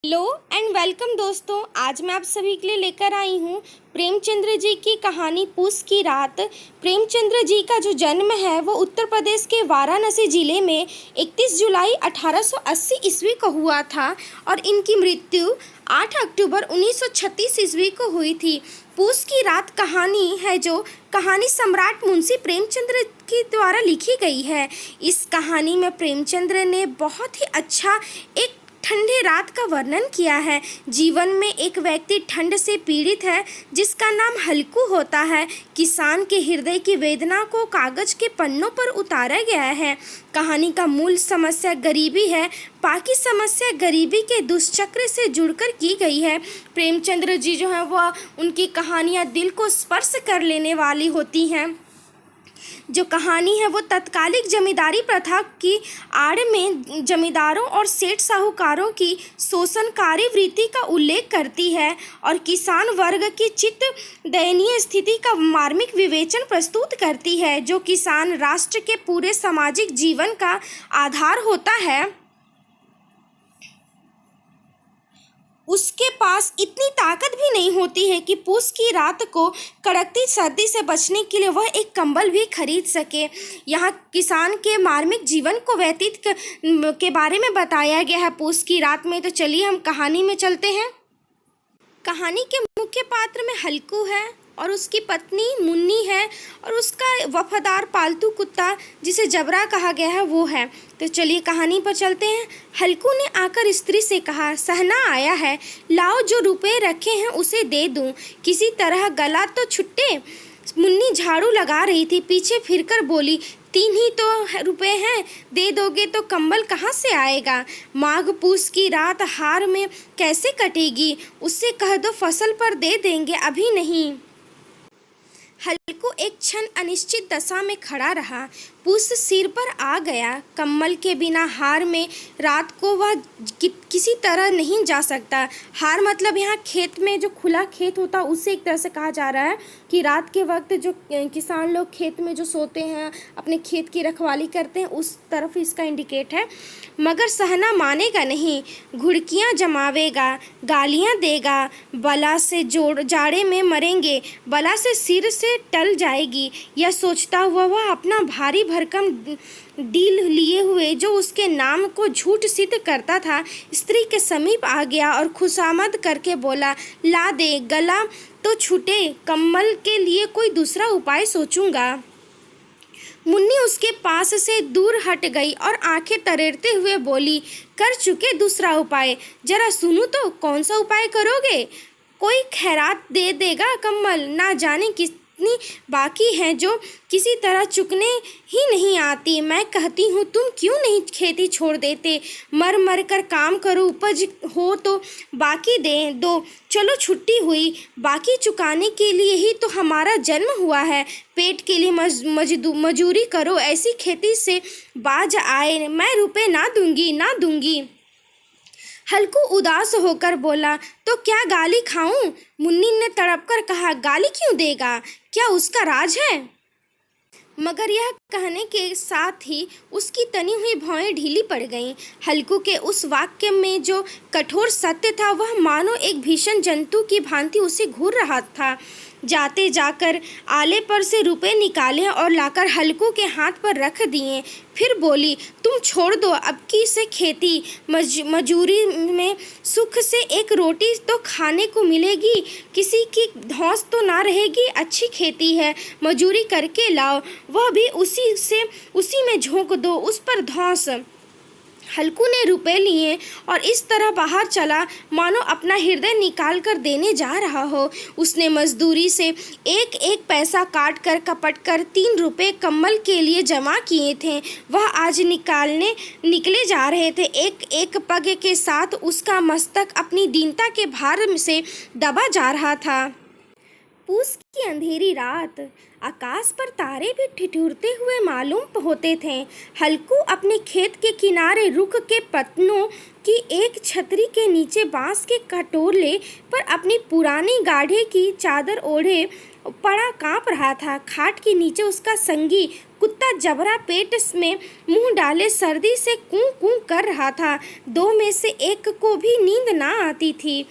Hello and welcome दोस्तों। आज मैं आप सभी के लिए लेकर आई हूँ प्रेमचंद्र जी की कहानी पूस की रात। प्रेमचंद्र जी का जो जन्म है वो उत्तर प्रदेश के वाराणसी जिले में 31 जुलाई 1880 ईस्वी को हुआ था और इनकी मृत्यु 8 अक्टूबर 1936 ईस्वी को हुई थी। पूस की रात कहानी है जो कहानी सम्राट मुंशी प्रेमचंद्र के द्वारा लिखी गई है। इस कहानी में प्रेमचंद्र ने बहुत ही अच्छा एक ठंडे रात का वर्णन किया है। जीवन में एक व्यक्ति ठंड से पीड़ित है जिसका नाम हल्कू होता है। किसान के हृदय की वेदना को कागज के पन्नों पर उतारा गया है। कहानी का मूल समस्या गरीबी है, बाकी समस्या गरीबी के दुष्चक्र से जुड़कर की गई है। प्रेमचंद्र जी जो है वह उनकी कहानियाँ दिल को स्पर्श कर लेने वाली होती हैं। जो कहानी है वो तत्कालिक जमींदारी प्रथा की आड़ में जमींदारों और सेठ साहूकारों की शोषणकारी वृत्ति का उल्लेख करती है और किसान वर्ग की चित्त दयनीय स्थिति का मार्मिक विवेचन प्रस्तुत करती है। जो किसान राष्ट्र के पूरे सामाजिक जीवन का आधार होता है, उसके पास इतनी ताकत भी नहीं होती है कि पूस की रात को कड़कती सर्दी से बचने के लिए वह एक कंबल भी खरीद सके। यहाँ किसान के मार्मिक जीवन को व्यतीत के बारे में बताया गया है पूस की रात में। तो चलिए हम कहानी में चलते हैं। कहानी के मुख्य पात्र में हल्कू है और उसकी पत्नी मुन्नी है और उसका वफादार पालतू कुत्ता जिसे जबरा कहा गया है वो है। तो चलिए कहानी पर चलते हैं। हल्कू ने आकर स्त्री से कहा, सहना आया है, लाओ जो रुपए रखे हैं उसे दे दूं, किसी तरह गला तो छुट्टे। मुन्नी झाड़ू लगा रही थी, पीछे फिरकर बोली, 3 ही तो रुपए हैं, दे दोगे तो कंबल कहाँ से आएगा? माघ पूस की रात हार में कैसे कटेगी? उससे कह दो फसल पर दे देंगे, अभी नहीं। हल्कू एक क्षण अनिश्चित दशा में खड़ा रहा। पूस सिर पर आ गया। कम्बल के बिना हार में रात को वह किसी तरह नहीं जा सकता। हार मतलब यहाँ खेत में जो खुला खेत होता है उससे एक तरह से कहा जा रहा है कि रात के वक्त जो किसान लोग खेत में जो सोते हैं, अपने खेत की रखवाली करते हैं, उस तरफ इसका इंडिकेट है। मगर सहना मानेगा नहीं, घुड़कियाँ जमावेगा, गालियाँ देगा, बला से जाड़े में मरेंगे, बला से सिर से टल जाएगी। यह सोचता हुआ वह अपना भारी भरकम डील लिए हुए जो उसके नाम को झूठ सिद्ध करता था स्त्री के समीप आ गया और खुशामद करके बोला, ला दे, गला तो छूटे, कम्बल के लिए कोई दूसरा उपाय सोचूंगा। मुन्नी उसके पास से दूर हट गई और आंखें तरेरते हुए बोली, कर चुके दूसरा उपाय, जरा सुनो तो कौन सा उपाय करोगे? कोई खैरात दे देगा कम्बल, ना जाने कितनी बाकी हैं जो किसी तरह चुकने ही नहीं आती। मैं कहती हूँ तुम क्यों नहीं खेती छोड़ देते, मर मर कर काम करो, उपज हो तो बाकी दे दो। चलो छुट्टी हुई, बाकी चुकाने के लिए ही तो हमारा जन्म हुआ है। पेट के लिए मजूरी करो, ऐसी खेती से बाज आए, मैं रुपए ना दूंगी। हल्कू उदास होकर बोला, तो क्या गाली खाऊं? मुन्नी ने तड़पकर कहा, गाली क्यों देगा, क्या उसका राज है? मगर यह कहने के साथ ही उसकी तनी हुई भौएं ढीली पड़ गईं। हल्कू के उस वाक्य में जो कठोर सत्य था वह मानो एक भीषण जंतु की भांति उसे घूर रहा था। जाते जाकर आले पर से रुपए निकाले और लाकर हल्कू के हाथ पर रख दिए। फिर बोली, तुम छोड़ दो अब की से खेती, मजूरी में सुख से एक रोटी तो खाने को मिलेगी, किसी की धौंस तो ना रहेगी। अच्छी खेती है, मजूरी करके लाओ, वह भी उसी में झोंक दो, उस पर धौंस। हल्कू ने रुपए लिए और इस तरह बाहर चला मानो अपना हृदय निकाल कर देने जा रहा हो। उसने मजदूरी से एक एक पैसा काट कर कपट कर 3 रुपए कम्बल के लिए जमा किए थे। वह आज निकले जा रहे थे। एक एक पग के साथ उसका मस्तक अपनी दीनता के भार से दबा जा रहा था। पूस की अंधेरी रात, आकाश पर तारे भी ठिठुरते हुए मालूम होते थे। हल्कू अपने खेत के किनारे रुक के पत्तों की एक छतरी के नीचे बांस के कटोरे पर अपनी पुरानी गाढ़े की चादर ओढ़े पड़ा कांप रहा था। खाट के नीचे उसका संगी कुत्ता जबरा पेट में मुंह डाले सर्दी से कूं कूं कर रहा था। दो में से एक को भी नींद ना आती थी।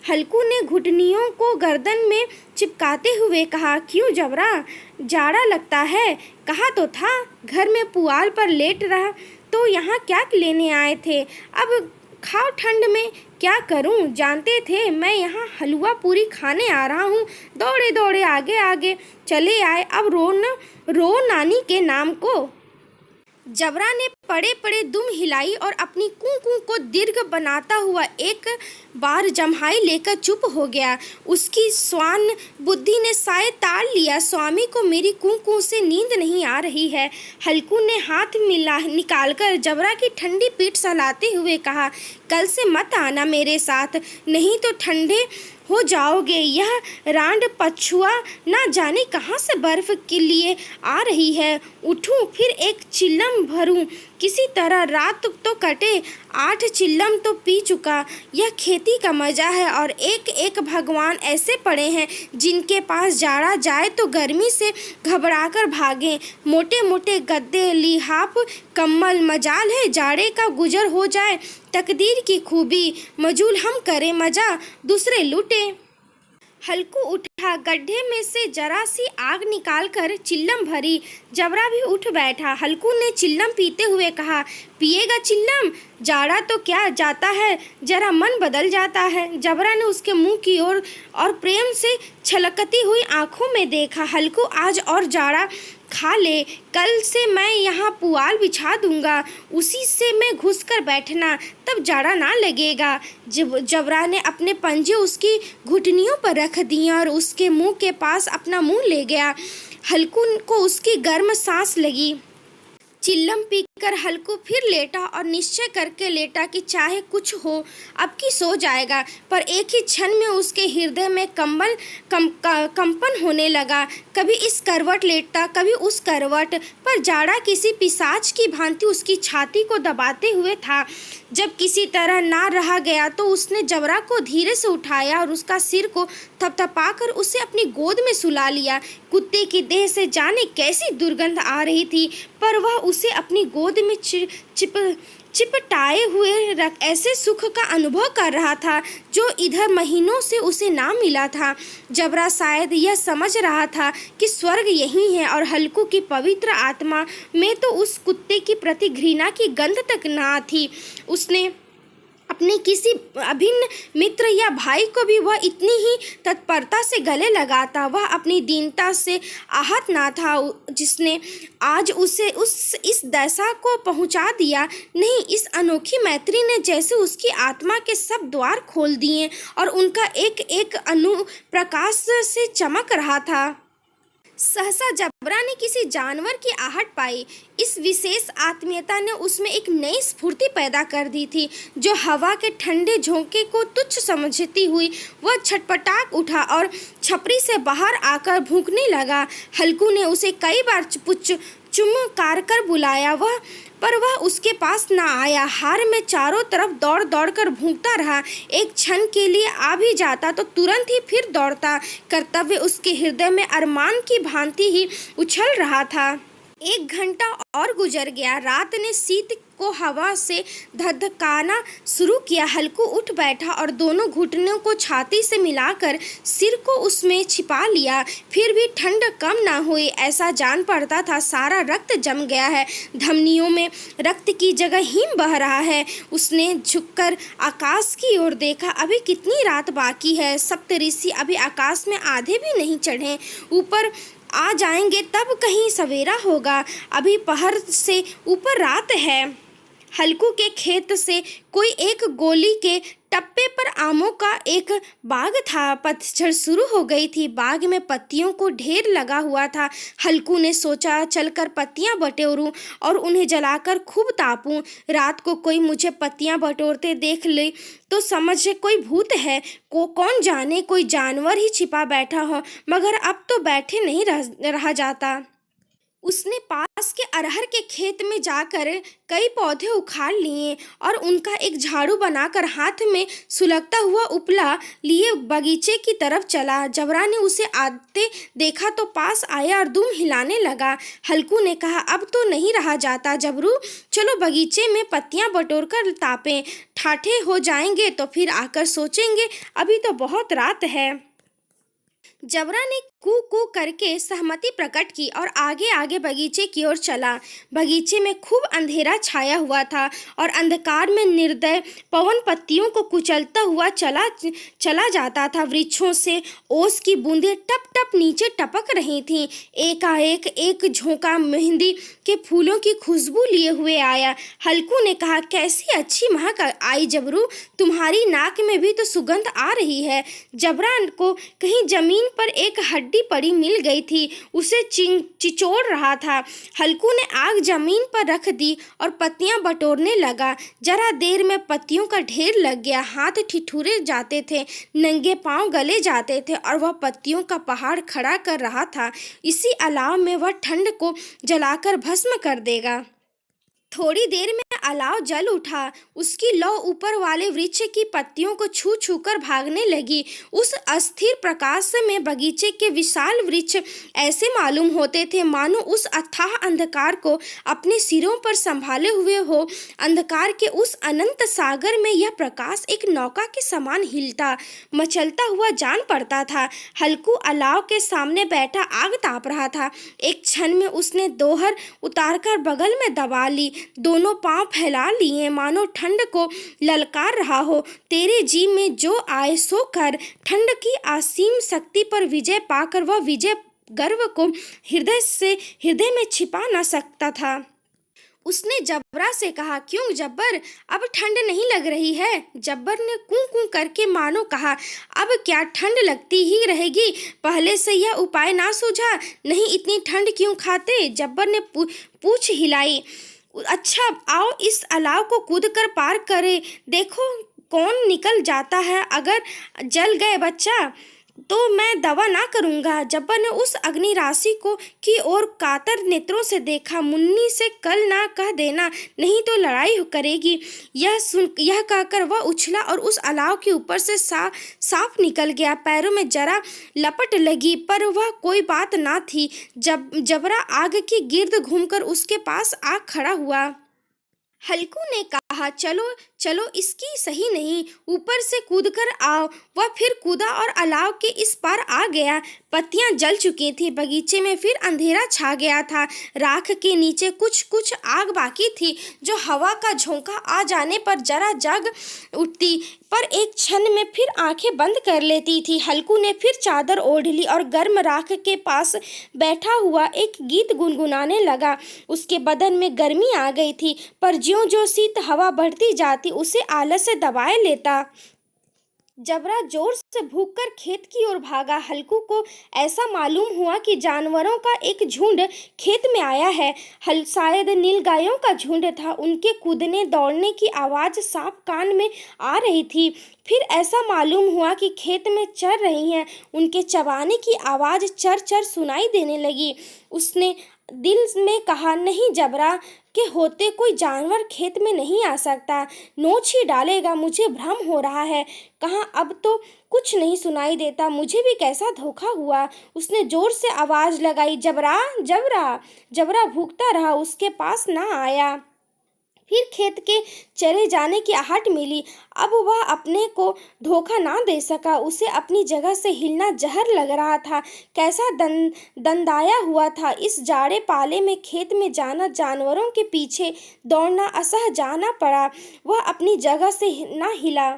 हल्कू ने घुटनियों को गर्दन में चिपकाते हुए कहा, क्यों जबरा, जाड़ा लगता है? कहा तो था घर में पुआल पर लेट रहा तो यहाँ क्या लेने आए थे? अब खाओ ठंड में। क्या करूं? जानते थे मैं यहाँ हलवा पूरी खाने आ रहा हूँ। दौड़े दौड़े आगे आगे चले आए। अब रो नानी के नाम को। जबरा ने पड़े पड़े दुम हिलाई और अपनी कूं कूं को दीर्घ बनाता हुआ एक बार जम्हाई लेकर चुप हो गया। उसकी स्वान बुद्धि ने शायद ताड़ लिया, स्वामी को मेरी कूं कूं से नींद नहीं आ रही है। हल्कू ने हाथ निकालकर जबरा की ठंडी पीठ सहलाते हुए कहा, कल से मत आना मेरे साथ, नहीं तो ठंडे हो जाओगे। यह रांड पछुआ ना जाने कहाँ से बर्फ के लिए आ रही है। उठूं फिर एक चिल्लम भरूं, किसी तरह रात तो कटे। 8 चिल्लम तो पी चुका। यह खेती का मजा है। और एक एक भगवान ऐसे पड़े हैं जिनके पास जाड़ा जाए तो गर्मी से घबराकर भागें। मोटे मोटे गद्दे, लिहाफ, कम्बल, मजाल है जाड़े का गुजर हो जाए। तकदीर की खूबी, मजूल हम करें मजा, दूसरे लूटे। हल्कू उठा, गड्ढे में से जरा सी आग निकालकर चिल्लम भरी। जबरा भी उठ बैठा। हल्कू ने चिल्लम पीते हुए कहा, पिएगा चिल्लम? जाड़ा तो क्या जाता है, जरा मन बदल जाता है। जबरा ने उसके मुंह की ओर और प्रेम से छलकती हुई आंखों में देखा। हल्कू, आज और जाड़ा खा ले, कल से मैं यहाँ पुआल बिछा दूंगा, उसी से मैं घुसकर बैठना, तब जाड़ा ना लगेगा। जबरा ने अपने पंजे उसकी घुटनियों पर रख दिए और उसके मुंह के पास अपना मुंह ले गया। हल्कू को उसकी गर्म सांस लगी। चिल्लम पीकर हल्कू फिर लेटा और निश्चय करके लेटा कि चाहे कुछ हो अब की सो जाएगा। पर एक ही क्षण में उसके हृदय में कंपन होने लगा। कभी इस करवट लेटता, कभी उस करवट पर। जाड़ा किसी पिशाच की भांति उसकी छाती को दबाते हुए था। जब किसी तरह ना रहा गया तो उसने जबरा को धीरे से उठाया और उसका सिर को थपथपाकर उसे अपनी गोद में सुला लिया। कुत्ते की देह से जाने कैसी दुर्गंध आ रही थी, पर वह उसे अपनी गोद में चिपटाए हुए रख ऐसे सुख का अनुभव कर रहा था जो इधर महीनों से उसे ना मिला था। जबरा शायद यह समझ रहा था कि स्वर्ग यही है और हल्कू की पवित्र आत्मा में तो उस कुत्ते की प्रति घृणा की गंध तक ना थी। उसने अपने किसी अभिन्न मित्र या भाई को भी वह इतनी ही तत्परता से गले लगाता। वह अपनी दीनता से आहत ना था जिसने आज उसे इस दशा को पहुंचा दिया। नहीं, इस अनोखी मैत्री ने जैसे उसकी आत्मा के सब द्वार खोल दिए और उनका एक एक अणु प्रकाश से चमक रहा था। सहसा जबरा ने किसी जानवर की आहट पाई। इस विशेष आत्मीयता ने उसमें एक नई स्फूर्ति पैदा कर दी थी। जो हवा के ठंडे झोंके को तुच्छ समझती हुई वह छटपटाक उठा और छपरी से बाहर आकर भूंकने लगा। हल्कू ने उसे कई बार चुमकार कर बुलाया, पर वह उसके पास न आया। हार में चारों तरफ दौड़ दौड़ कर भूंकता रहा। एक क्षण के लिए आ भी जाता तो तुरंत ही फिर दौड़ता। कर्तव्य उसके हृदय में अरमान की भांति ही उछल रहा था। 1 घंटा और गुजर गया। रात ने शीत को हवा से धधकाना शुरू किया। हल्कू उठ बैठा और दोनों घुटनों को छाती से मिलाकर सिर को उसमें छिपा लिया। फिर भी ठंड कम ना हुई। ऐसा जान पड़ता था सारा रक्त जम गया है, धमनियों में रक्त की जगह हिम बह रहा है। उसने झुककर आकाश की ओर देखा। अभी कितनी रात बाकी है। सप्तऋषि अभी आकाश में आधे भी नहीं चढ़े। ऊपर आ जाएंगे तब कहीं सवेरा होगा। अभी पहर से ऊपर रात है। हल्कू के खेत से कोई एक गोली के टप्पे पर आमों का एक बाग था। पतझड़ शुरू हो गई थी। बाग में पत्तियों को ढेर लगा हुआ था। हल्कू ने सोचा, चलकर पत्तियां बटोरूं और उन्हें जलाकर खूब तापूं। रात को कोई मुझे पत्तियां बटोरते देख ले तो समझे कोई भूत है। कौन जाने कोई जानवर ही छिपा बैठा हो, मगर अब तो बैठे नहीं रहा जाता। उसने पास के अरहर के खेत में जाकर कई पौधे उखाड़ लिए और उनका एक झाड़ू बनाकर हाथ में सुलगता हुआ उपला लिए बगीचे की तरफ चला। जबरा ने उसे आते देखा तो पास आया और दुम हिलाने लगा। हल्कू ने कहा, अब तो नहीं रहा जाता जबरू, चलो बगीचे में पत्तियां बटोर कर तापें। ठाठे हो जाएंगे तो फिर आकर सोचेंगे, अभी तो बहुत रात है। जबरा ने कू कू करके सहमति प्रकट की और आगे आगे बगीचे की ओर चला। बगीचे में खूब अंधेरा छाया हुआ था और अंधकार में निर्दय पवन पत्तियों को कुचलता हुआ चला जाता था। वृक्षों से ओस की बूंदें टप टप नीचे टपक रही थीं। एकाएक एक झोंका मेहंदी के फूलों की खुशबू लिए हुए आया। हल्कू ने कहा, कैसी अच्छी महक आई जबरू, तुम्हारी नाक में भी तो सुगंध आ रही है। जबरा को कहीं जमीन पर एक हड्डी पड़ी मिल गई थी, उसे चिचोड़ रहा था। हल्कू ने आग जमीन पर रख दी और पत्तियां बटोरने लगा। जरा देर में पत्तियों का ढेर लग गया। हाथ ठिठुरे जाते थे, नंगे पांव गले जाते थे और वह पत्तियों का पहाड़ खड़ा कर रहा था। इसी अलाव में वह ठंड को जलाकर भस्म कर देगा। थोड़ी देर में अलाव जल उठा। उसकी लौ ऊपर वाले वृक्ष की पत्तियों को छू छू कर भागने लगी। उस अस्थिर प्रकाश में बगीचे के विशाल वृक्ष ऐसे मालूम होते थे मानो उस अथाह अंधकार को अपने सिरों पर संभाले हुए हो। अंधकार के उस अनंत सागर में यह प्रकाश एक नौका के समान हिलता मचलता हुआ जान पड़ता था। हल्कू अलाव के सामने बैठा आग ताप रहा था। एक क्षण में उसने दोहर उतारकर बगल में दबा ली। दोनों पांव फैला लिए मानो ठंड को ललकार रहा हो। तेरे जी में जो आए सो कर। ठंड की असीम शक्ति पर विजय पाकर वह विजय गर्व को हृदय में छिपा न सकता था। उसने जबरा से कहा, क्यों जब्बर, अब ठंड नहीं लग रही है? जब्बर ने कूं कूं करके मानो कहा, अब क्या ठंड लगती ही रहेगी? पहले से यह उपाय ना सूझा? नहीं, इतनी ठंड क्यों खाते? जब्बर ने पूछ हिलाई। अच्छा, आओ इस अलाव को कूद कर पार करे, देखो कौन निकल जाता है। अगर जल गए बच्चा तो मैं दवा ना करूँगा। जब्बर ने उस अग्नि राशि को की ओर कातर नेत्रों से देखा। मुन्नी से कल ना कह देना, नहीं तो लड़ाई करेगी। यह कहकर वह उछला और उस अलाव के ऊपर से साफ निकल गया। पैरों में जरा लपट लगी, पर वह कोई बात ना थी। जबरा आग की गिर्द घूमकर उसके पास आ खड़ा हुआ। हल्कू ने कहा, चलो चलो, इसकी सही नहीं, ऊपर से कूदकर आओ। वह फिर कूदा और अलाव के इस पार आ गया। पत्तियां जल चुकी थी। बगीचे में फिर अंधेरा छा गया था। राख के नीचे कुछ कुछ आग बाकी थी, जो हवा का झोंका आ जाने पर जरा जग उठती, पर एक क्षण में फिर आंखें बंद कर लेती थी। हल्कू ने फिर चादर ओढ़ ली और गर्म राख के पास बैठा हुआ एक गीत गुनगुनाने लगा। उसके बदन में गर्मी आ गई थी, पर ज्यों ज्यों शीत हवा बढ़ती जाती उसे आलस से दबाए लेता। जबरा जोर से भूखकर खेत की ओर भागा। हल्कू को ऐसा मालूम हुआ कि जानवरों का एक झुंड खेत में आया है। शायद नीलगायों का झुंड था। उनके कूदने दौड़ने की आवाज़ साफ कान में आ रही थी। फिर ऐसा मालूम हुआ कि खेत में चर रही हैं। उनके चबाने की आवाज़ चर चर सुनाई देने लगी। उसने दिल में कहा, नहीं, जबरा के होते कोई जानवर खेत में नहीं आ सकता, नोच ही डालेगा। मुझे भ्रम हो रहा है। कहाँ, अब तो कुछ नहीं सुनाई देता। मुझे भी कैसा धोखा हुआ। उसने जोर से आवाज़ लगाई, जबरा जबरा। जबरा भूखता रहा, उसके पास ना आया। फिर खेत के चरे जाने की आहट मिली। अब वह अपने को धोखा ना दे सका। उसे अपनी जगह से हिलना जहर लग रहा था। कैसा दंदाया हुआ था। इस जाड़े पाले में खेत में जाना, जानवरों के पीछे दौड़ना असह जाना पड़ा। वह अपनी जगह से ना हिला।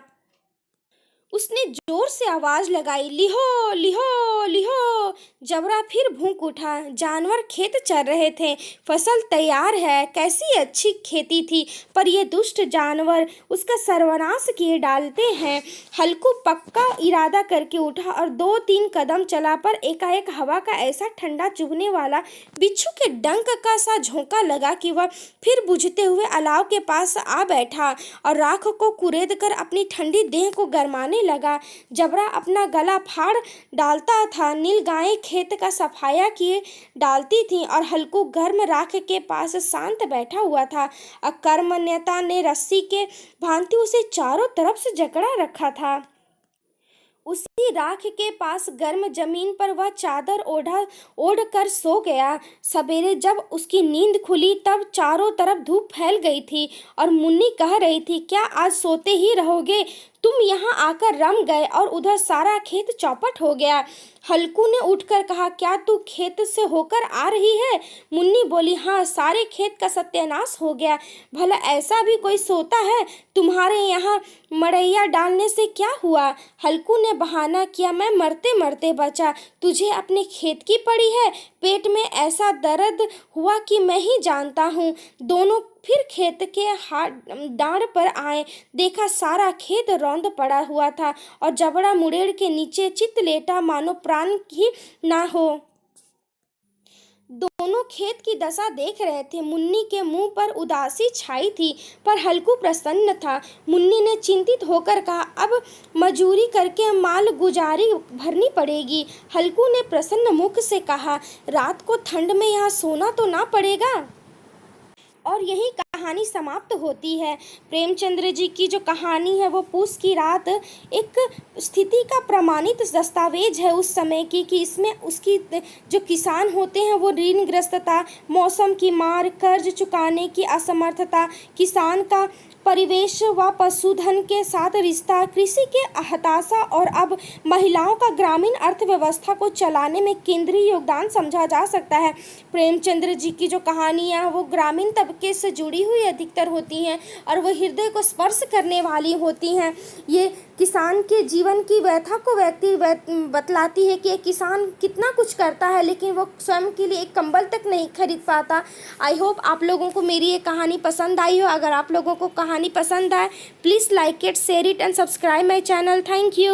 उसने जोर से आवाज़ लगाई, लिहो लिहो लिहो। जबरा फिर भूख उठा। जानवर खेत चर रहे थे। फसल तैयार है, कैसी अच्छी खेती थी, पर ये दुष्ट जानवर उसका सर्वनाश किए डालते हैं। हल्कू पक्का इरादा करके उठा और 2-3 कदम चला, पर एकाएक हवा का ऐसा ठंडा चुभने वाला बिच्छू के डंक का सा झोंका लगा कि वह फिर बुझते हुए अलाव के पास आ बैठा और राख को कुरेद कर अपनी ठंडी देह को गरमाने लगा। जबरा अपना गला फाड़ डालता था। नील गायें खेत का सफाया किए डालती थीं और हल्कू गर्म राख के पास शांत बैठा हुआ था। अकर्मण्यता ने रस्सी के भांति उसे चारों तरफ से जकड़ा रखा था। उसी राख के पास गर्म जमीन पर वह चादर ओढ़ कर सो गया। सवेरे जब उसकी नींद खुली तब चारों तरफ धूप फैल गई थी और मुन्नी कह रही थी, क्या आज सोते ही रहोगे? तुम यहाँ आकर रम गए और उधर सारा खेत चौपट हो गया। हल्कू ने उठकर कहा, क्या तू खेत से होकर आ रही है? मुन्नी बोली, हाँ, सारे खेत का सत्यानाश हो गया। भला ऐसा भी कोई सोता है? तुम्हारे यहाँ मड़ैया डालने से क्या हुआ? हल्कू ने बहाना किया, मैं मरते मरते बचा। तुझे अपने खेत की पड़ी है? पेट में ऐसा दर्द हुआ कि मैं ही जानता हूँ। दोनों फिर खेत के डांड पर आए। देखा सारा खेत रौंद पड़ा हुआ था और जबड़ा मुड़ेड़ के नीचे चित लेटा, मानो प्राण ही ना हो। दोनों खेत की दशा देख रहे थे। मुन्नी के मुंह पर उदासी छाई थी, पर हल्कू प्रसन्न था। मुन्नी ने चिंतित होकर कहा, अब मजूरी करके माल गुजारी भरनी पड़ेगी। हल्कू ने प्रसन्न मुख से कहा, रात को ठंड में यहाँ सोना तो ना पड़ेगा। और यही कहानी समाप्त होती है। प्रेमचंद्र जी की जो कहानी है वो पूस की रात एक स्थिति का प्रमाणित दस्तावेज है उस समय की, कि इसमें उसकी जो किसान होते हैं वो ऋणग्रस्तता, मौसम की मार, कर्ज चुकाने की असमर्थता, किसान का परिवेश व पशुधन के साथ रिश्ता, कृषि के हताशा और अब महिलाओं का ग्रामीण अर्थव्यवस्था को चलाने में केंद्रीय योगदान समझा जा सकता है। प्रेमचंद्र जी की जो कहानियाँ वो ग्रामीण तबके से जुड़ी हुई अधिकतर होती हैं और वो हृदय को स्पर्श करने वाली होती हैं। ये किसान के जीवन की व्यथा को बतलाती है कि एक किसान कितना कुछ करता है लेकिन वो स्वयं के लिए एक कंबल तक नहीं खरीद पाता। आई होप आप लोगों को मेरी ये कहानी पसंद आई हो। अगर आप लोगों को कहानी पसंद आए, please like it, share it and subscribe my channel. Thank you.